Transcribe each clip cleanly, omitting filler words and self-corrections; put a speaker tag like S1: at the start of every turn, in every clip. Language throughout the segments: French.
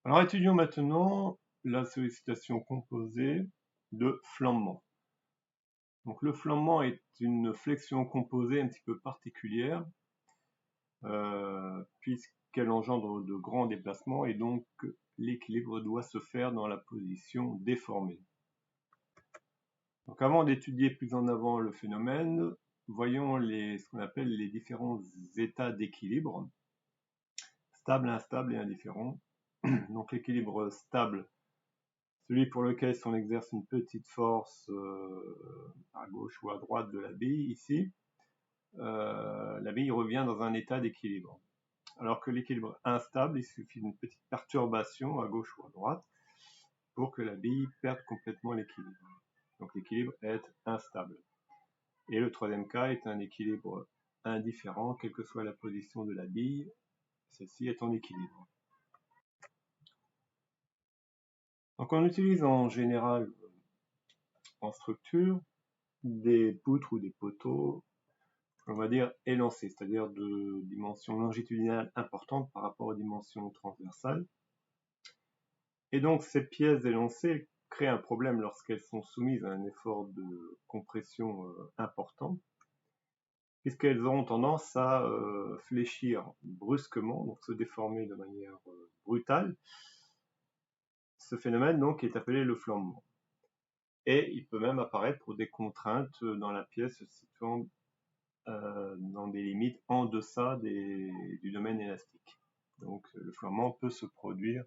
S1: Alors étudions maintenant la sollicitation composée de flambement. Donc le flambement est une flexion composée un petit peu particulière puisqu'elle engendre de grands déplacements et donc l'équilibre doit se faire dans la position déformée. Donc avant d'étudier plus en avant le phénomène, voyons ce qu'on appelle les différents états d'équilibre, stable, instable et indifférent. Donc l'équilibre stable, celui pour lequel si on exerce une petite force à gauche ou à droite de la bille ici, la bille revient dans un état d'équilibre. Alors que l'équilibre instable, il suffit d'une petite perturbation à gauche ou à droite pour que la bille perde complètement l'équilibre. Donc l'équilibre est instable. Et le troisième cas est un équilibre indifférent, quelle que soit la position de la bille, celle-ci est en équilibre. Donc on utilise en général en structure des poutres ou des poteaux, on va dire élancés, c'est-à-dire de dimension longitudinale importante par rapport aux dimensions transversales. Et donc ces pièces élancées créent un problème lorsqu'elles sont soumises à un effort de compression important, puisqu'elles auront tendance à fléchir brusquement, donc se déformer de manière brutale. Ce phénomène donc est appelé le flambement. Et il peut même apparaître pour des contraintes dans la pièce se situant dans des limites en deçà du domaine élastique. Donc le flambement peut se produire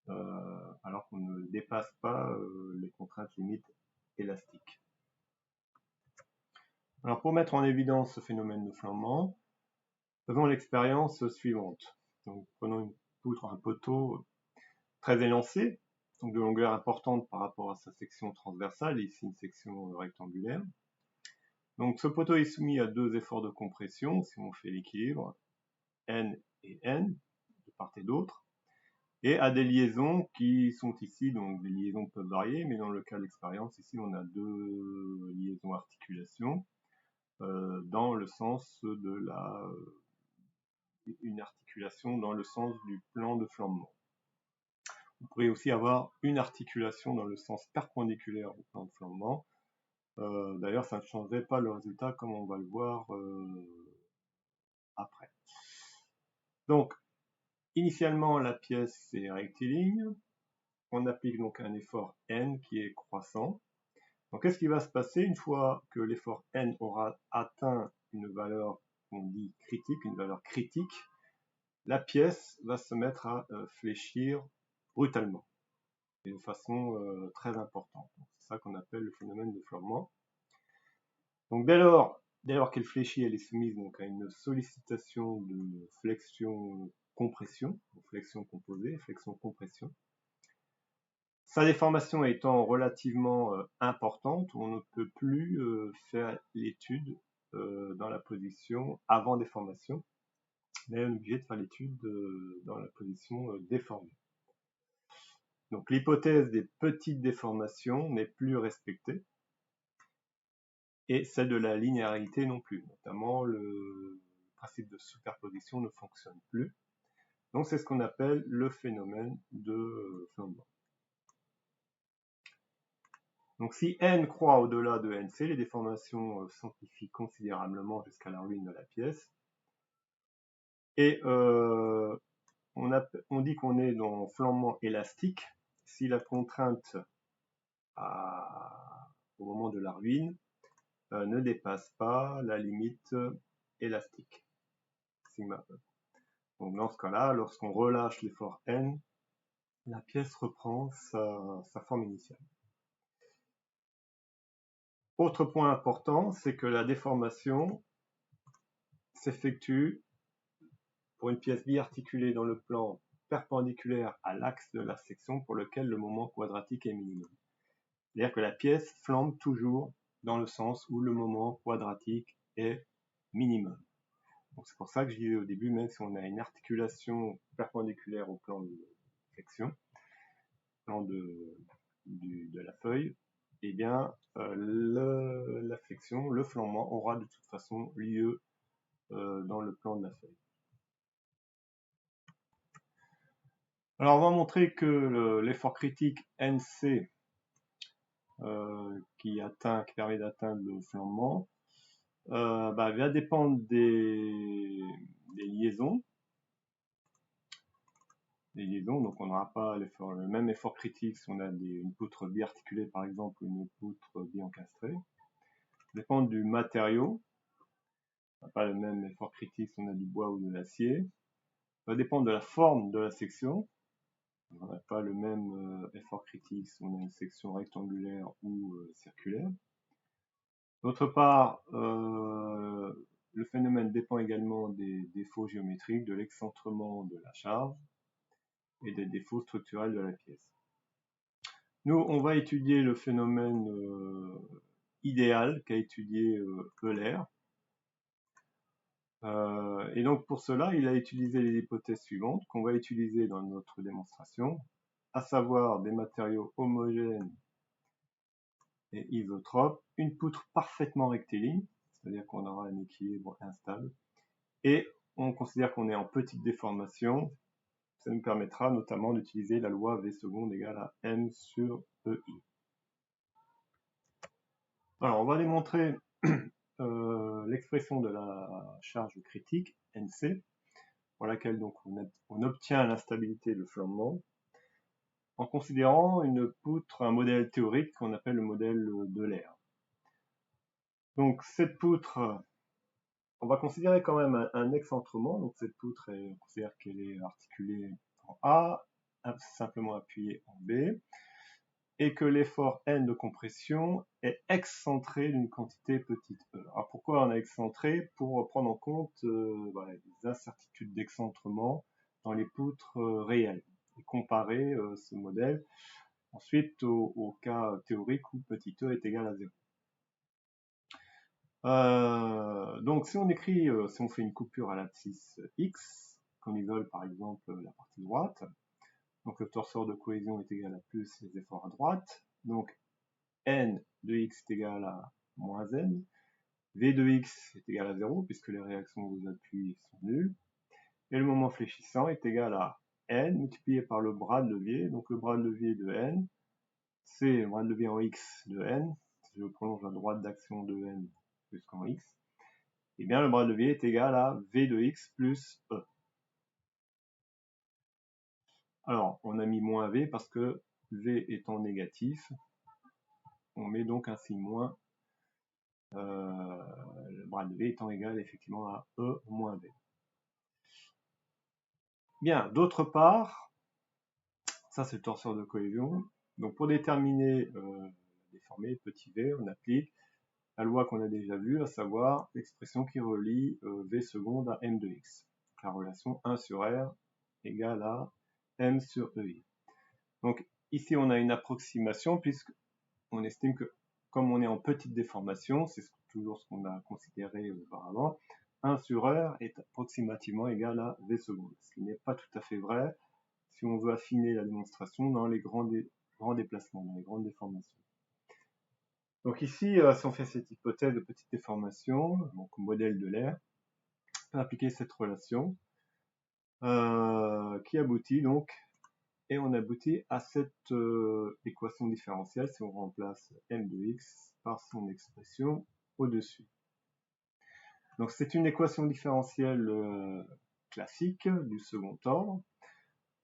S1: alors qu'on ne dépasse pas les contraintes limites élastiques. Alors pour mettre en évidence ce phénomène de flambement, faisons l'expérience suivante. Donc prenons une poutre, un poteau très élancé, donc de longueur importante par rapport à sa section transversale, et ici une section rectangulaire. Donc ce poteau est soumis à deux efforts de compression, si on fait l'équilibre, N et N, de part et d'autre, et à des liaisons qui sont ici, donc des liaisons peuvent varier, mais dans le cas de l'expérience, ici on a deux liaisons articulations, dans le sens de une articulation dans le sens du plan de flambement. Vous pourriez aussi avoir une articulation dans le sens perpendiculaire au plan de flambement. D'ailleurs, ça ne changerait pas le résultat comme on va le voir après. Donc, initialement, la pièce est rectiligne. On applique donc un effort N qui est croissant. Donc, qu'est-ce qui va se passer une fois que l'effort N aura atteint une valeur qu'on dit critique, une valeur critique? La pièce va se mettre à fléchir brutalement et de façon très importante. C'est ça qu'on appelle le phénomène de flambement. Donc dès lors qu'elle fléchit, elle est soumise donc à une sollicitation de flexion-compression, flexion composée, flexion-compression. Sa déformation étant relativement importante, on ne peut plus faire l'étude dans la position avant déformation, mais on est obligé de faire l'étude dans la position déformée. Donc l'hypothèse des petites déformations n'est plus respectée, et celle de la linéarité non plus, notamment le principe de superposition ne fonctionne plus. Donc c'est ce qu'on appelle le phénomène de flambement. Donc si n croît au-delà de nc, les déformations s'amplifient considérablement jusqu'à la ruine de la pièce. Et on dit qu'on est dans flambement élastique si la contrainte au moment de la ruine ne dépasse pas la limite élastique, sigma E. Donc dans ce cas-là, lorsqu'on relâche l'effort N, la pièce reprend sa forme initiale. Autre point important, c'est que la déformation s'effectue pour une pièce biarticulée dans le plan perpendiculaire à l'axe de la section pour lequel le moment quadratique est minimum. C'est-à-dire que la pièce flambe toujours dans le sens où le moment quadratique est minimum. Donc c'est pour ça que je disais au début, même si on a une articulation perpendiculaire au plan de flexion, plan de la feuille, eh bien la flexion, le flambement aura de toute façon lieu dans le plan de la feuille. Alors on va montrer que l'effort critique NC qui permet d'atteindre le flambement va dépendre des liaisons. Donc on n'aura pas le même effort critique si on a une poutre biarticulée par exemple ou une poutre biencastrée. Ça dépend du matériau. On n'a pas le même effort critique si on a du bois ou de l'acier. Ça va dépendre de la forme de la section. On n'a pas le même effort critique si on a une section rectangulaire ou circulaire. D'autre part, le phénomène dépend également des défauts géométriques, de l'excentrement de la charge et des défauts structurels de la pièce. Nous, on va étudier le phénomène idéal qu'a étudié Euler. Et donc pour cela, il a utilisé les hypothèses suivantes qu'on va utiliser dans notre démonstration, à savoir des matériaux homogènes et isotropes, une poutre parfaitement rectiligne, c'est-à-dire qu'on aura un équilibre instable, et on considère qu'on est en petite déformation. Ça nous permettra notamment d'utiliser la loi V seconde égale à M sur EI. Alors on va démontrer l'expression de la charge critique, NC, pour laquelle donc on obtient l'instabilité de flambement, en considérant une poutre, un modèle théorique qu'on appelle le modèle d'Euler. Donc cette poutre, on va considérer quand même un excentrement. Donc cette poutre, on considère qu'elle est articulée en A, simplement appuyée en B, et que l'effort N de compression est excentré d'une quantité petite e. Alors pourquoi on est excentré? Pour prendre en compte les incertitudes d'excentrement dans les poutres réelles et comparer ce modèle ensuite au cas théorique où petit e est égal à 0. Donc si on écrit, si on fait une coupure à l'abscisse X, qu'on isole par exemple la partie droite, donc le torseur de cohésion est égal à plus les efforts à droite, donc n de x est égal à moins n, v de x est égal à 0 puisque les réactions aux appuis sont nulles, et le moment fléchissant est égal à n multiplié par le bras de levier, donc le bras de levier de n, c'est le bras de levier en x de n, si je prolonge la droite d'action de n jusqu'en x, et bien le bras de levier est égal à v de x plus e. Alors, on a mis moins v parce que v étant négatif, on met donc un signe moins, le bras de v étant égal effectivement à e moins v. Bien, d'autre part, ça c'est le torseur de cohésion, donc pour déterminer la déformée petit v, on applique la loi qu'on a déjà vue, à savoir l'expression qui relie v seconde à m de x. Donc, la relation 1 sur r égale à m sur ei. Donc ici on a une approximation puisqu'on estime que comme on est en petite déformation, c'est toujours ce qu'on a considéré auparavant, 1 sur r est approximativement égal à v seconde, ce qui n'est pas tout à fait vrai si on veut affiner la démonstration dans les grands déplacements, dans les grandes déformations. Donc ici, si on fait cette hypothèse de petite déformation, donc modèle d'Euler, on peut appliquer cette relation qui aboutit donc, et on aboutit à cette équation différentielle si on remplace m de x par son expression au-dessus. Donc c'est une équation différentielle classique du second ordre,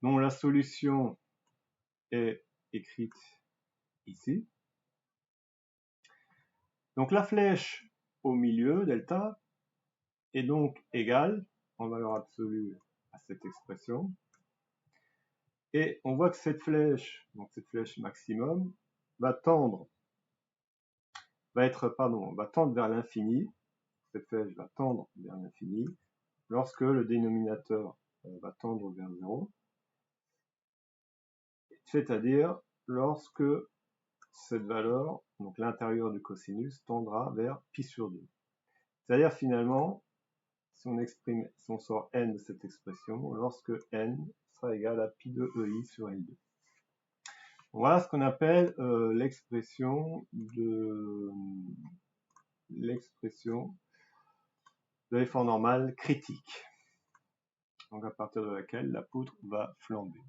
S1: dont la solution est écrite ici. Donc la flèche au milieu, delta, est donc égale en valeur absolue à cette expression. Et on voit que cette flèche, donc cette flèche maximum, va tendre vers l'infini. Cette flèche va tendre vers l'infini lorsque le dénominateur va tendre vers 0. C'est-à-dire lorsque cette valeur, donc l'intérieur du cosinus, tendra vers pi sur 2. C'est-à-dire finalement, si on sort n de cette expression, lorsque n sera égal à pi de ei sur L2. Voilà ce qu'on appelle l'expression de l'effort normal critique, donc à partir de laquelle la poutre va flamber.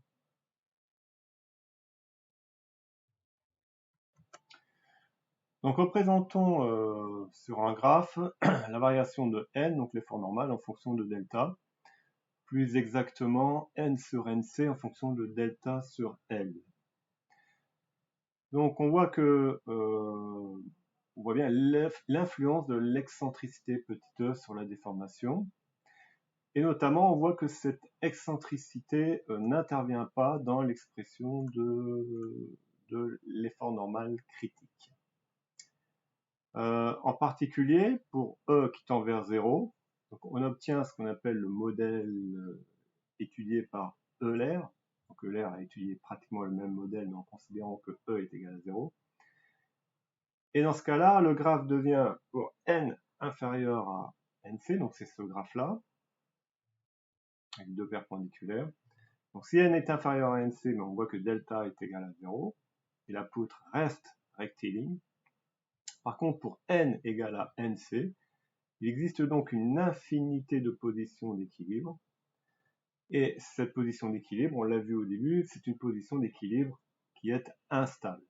S1: Donc représentons sur un graphe la variation de n, donc l'effort normal, en fonction de delta. Plus exactement, n sur nc en fonction de delta sur L. Donc on voit que on voit bien l'influence de l'excentricité petit e sur la déformation. Et notamment, on voit que cette excentricité n'intervient pas dans l'expression de l'effort normal critique. En particulier, pour E qui tend vers 0, donc on obtient ce qu'on appelle le modèle étudié par Euler. Donc Euler a étudié pratiquement le même modèle, mais en considérant que E est égal à 0. Et dans ce cas-là, le graphe devient, pour n inférieur à nc, donc c'est ce graphe-là, avec deux perpendiculaires. Donc si n est inférieur à nc, mais on voit que delta est égal à 0, et la poutre reste rectiligne. Par contre, pour n égale à nc, il existe donc une infinité de positions d'équilibre. Et cette position d'équilibre, on l'a vu au début, c'est une position d'équilibre qui est instable,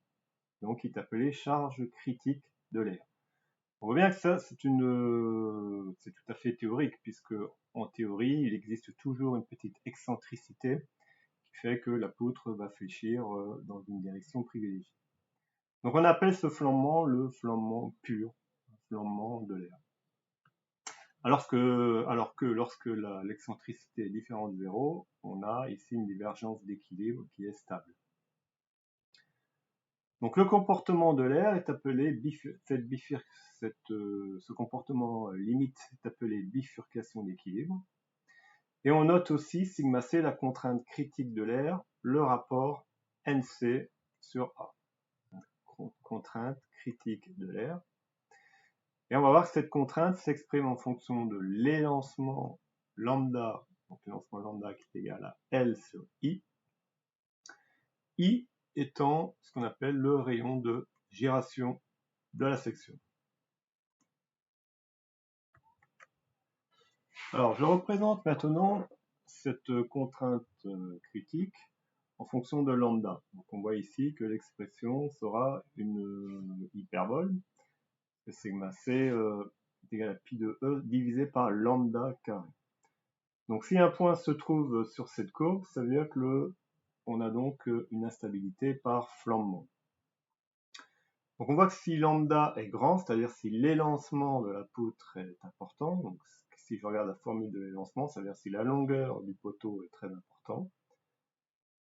S1: donc qui est appelée charge critique de l'air. On voit bien que ça, c'est tout à fait théorique, puisque en théorie, il existe toujours une petite excentricité qui fait que la poutre va fléchir dans une direction privilégiée. Donc on appelle ce flambement le flambement pur, le flambement de l'air. Alors que lorsque l'excentricité est différente de 0, on a ici une divergence d'équilibre qui est stable. Donc le comportement de l'air est appelé ce comportement limite est appelé bifurcation d'équilibre. Et on note aussi sigma c la contrainte critique de l'air, le rapport nc sur A. Contrainte critique de l'air. Et on va voir que cette contrainte s'exprime en fonction de l'élancement lambda, donc l'élancement lambda qui est égal à L sur I. I étant ce qu'on appelle le rayon de giration de la section. Alors, je représente maintenant cette contrainte critique en fonction de lambda. Donc, on voit ici que l'expression sera une hyperbole. Et sigma c est égal à pi de e divisé par lambda carré. Donc, si un point se trouve sur cette courbe, ça veut dire que on a donc une instabilité par flambement. Donc on voit que si lambda est grand, c'est-à-dire si l'élancement de la poutre est important, donc si je regarde la formule de l'élancement, ça veut dire si la longueur du poteau est très important,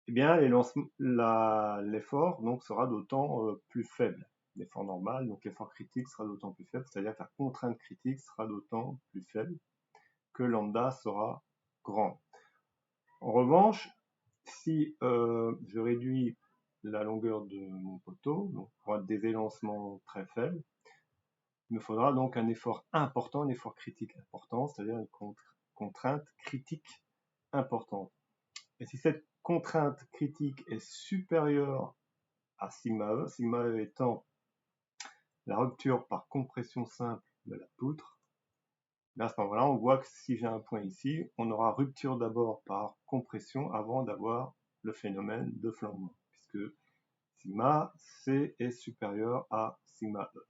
S1: eh bien l'effort donc sera d'autant plus faible. L'effort normal, donc l'effort critique sera d'autant plus faible, c'est-à-dire que la contrainte critique sera d'autant plus faible que lambda sera grand. En revanche, si je réduis la longueur de mon poteau, donc pour des élancements très faibles, il me faudra donc un effort important, un effort critique important, c'est-à-dire une contrainte critique importante. Et si cette contrainte critique est supérieure à sigma e étant la rupture par compression simple de la poutre, à ce moment-là, on voit que si j'ai un point ici, on aura rupture d'abord par compression avant d'avoir le phénomène de flambement, puisque sigma c est supérieur à sigma e.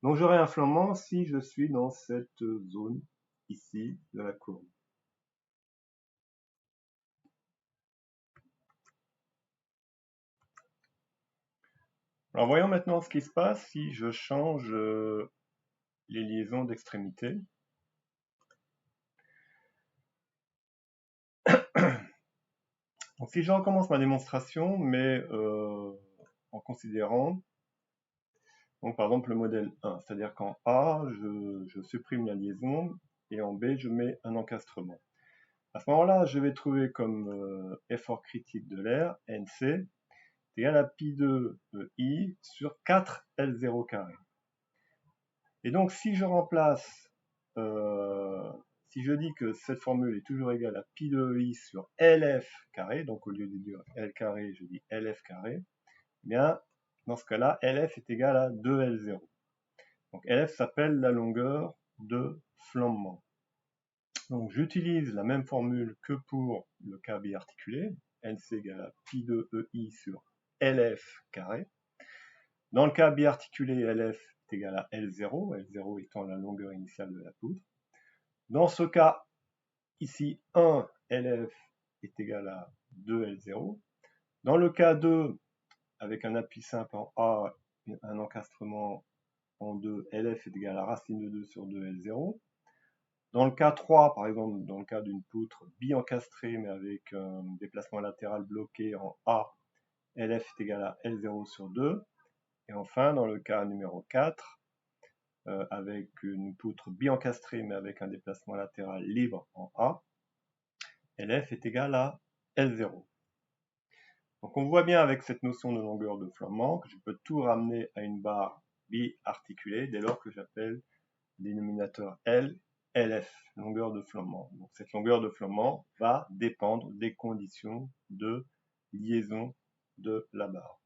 S1: Donc j'aurai un flambement si je suis dans cette zone ici de la courbe. Alors voyons maintenant ce qui se passe si je change les liaisons d'extrémité. Donc si je recommence ma démonstration, mais en considérant donc par exemple le modèle 1, c'est-à-dire qu'en A, je supprime la liaison et en B, je mets un encastrement. À ce moment-là, je vais trouver comme effort critique de l'air, NC, est égal à pi de I sur 4L0 carré. Et donc si je remplace, si je dis que cette formule est toujours égale à pi de I sur LF carré, donc au lieu de dire L carré, je dis LF carré, eh bien dans ce cas-là, LF est égal à 2L0. Donc LF s'appelle la longueur de flambement. Donc j'utilise la même formule que pour le cas biarticulé, NC égale à pi de EI sur LF carré. Dans le cas biarticulé, LF est égal à L0, L0 étant la longueur initiale de la poutre. Dans ce cas, ici, 1 LF est égal à 2 L0. Dans le cas 2, avec un appui simple en A, un encastrement en 2, LF est égal à racine de 2 sur 2 L0. Dans le cas 3, par exemple, dans le cas d'une poutre bi-encastrée, mais avec un déplacement latéral bloqué en A, LF est égal à L0 sur 2. Et enfin, dans le cas numéro 4, avec une poutre bi-encastrée, mais avec un déplacement latéral libre en A, LF est égal à L0. Donc on voit bien avec cette notion de longueur de flambant que je peux tout ramener à une barre bi-articulée dès lors que j'appelle le dénominateur L, LF, longueur de flambant. Donc cette longueur de flambant va dépendre des conditions de liaison de la barre.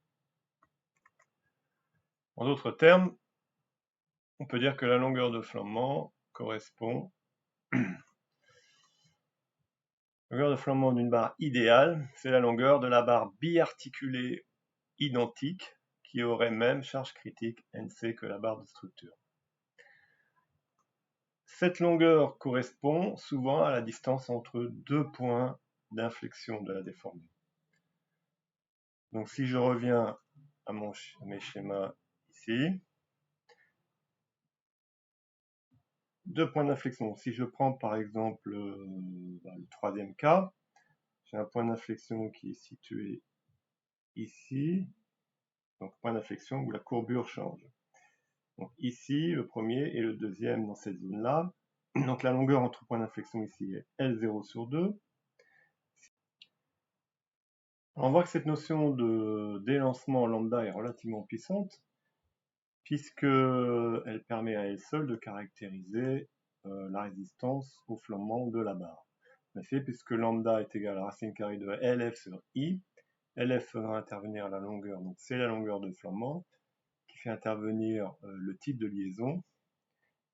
S1: En d'autres termes, on peut dire que la longueur de flambant correspond La longueur de flambant d'une barre idéale, c'est la longueur de la barre biarticulée identique qui aurait même charge critique NC que la barre de structure. Cette longueur correspond souvent à la distance entre deux points d'inflexion de la déformée. Donc si je reviens à mes schémas ici, deux points d'inflexion. Si je prends par exemple le troisième cas, j'ai un point d'inflexion qui est situé ici, donc point d'inflexion où la courbure change. Donc ici, le premier et le deuxième dans cette zone-là. Donc la longueur entre points d'inflexion ici est L0 sur 2. On voit que cette notion de d'élancement lambda est relativement puissante, puisqu'elle permet à elle seule de caractériser la résistance au flambement de la barre. En effet, puisque lambda est égal à racine carrée de LF sur I, LF fera intervenir la longueur, donc c'est la longueur de flambant, qui fait intervenir le type de liaison,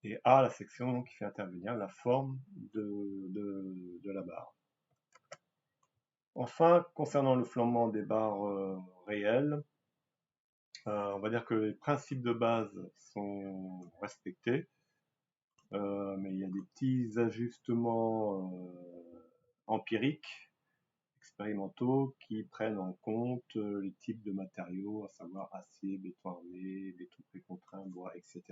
S1: et A, la section qui fait intervenir la forme de la barre. Enfin, concernant le flambement des barres réelles, on va dire que les principes de base sont respectés, mais il y a des petits ajustements empiriques, expérimentaux, qui prennent en compte les types de matériaux, à savoir acier, béton armé, béton précontraint, bois, etc.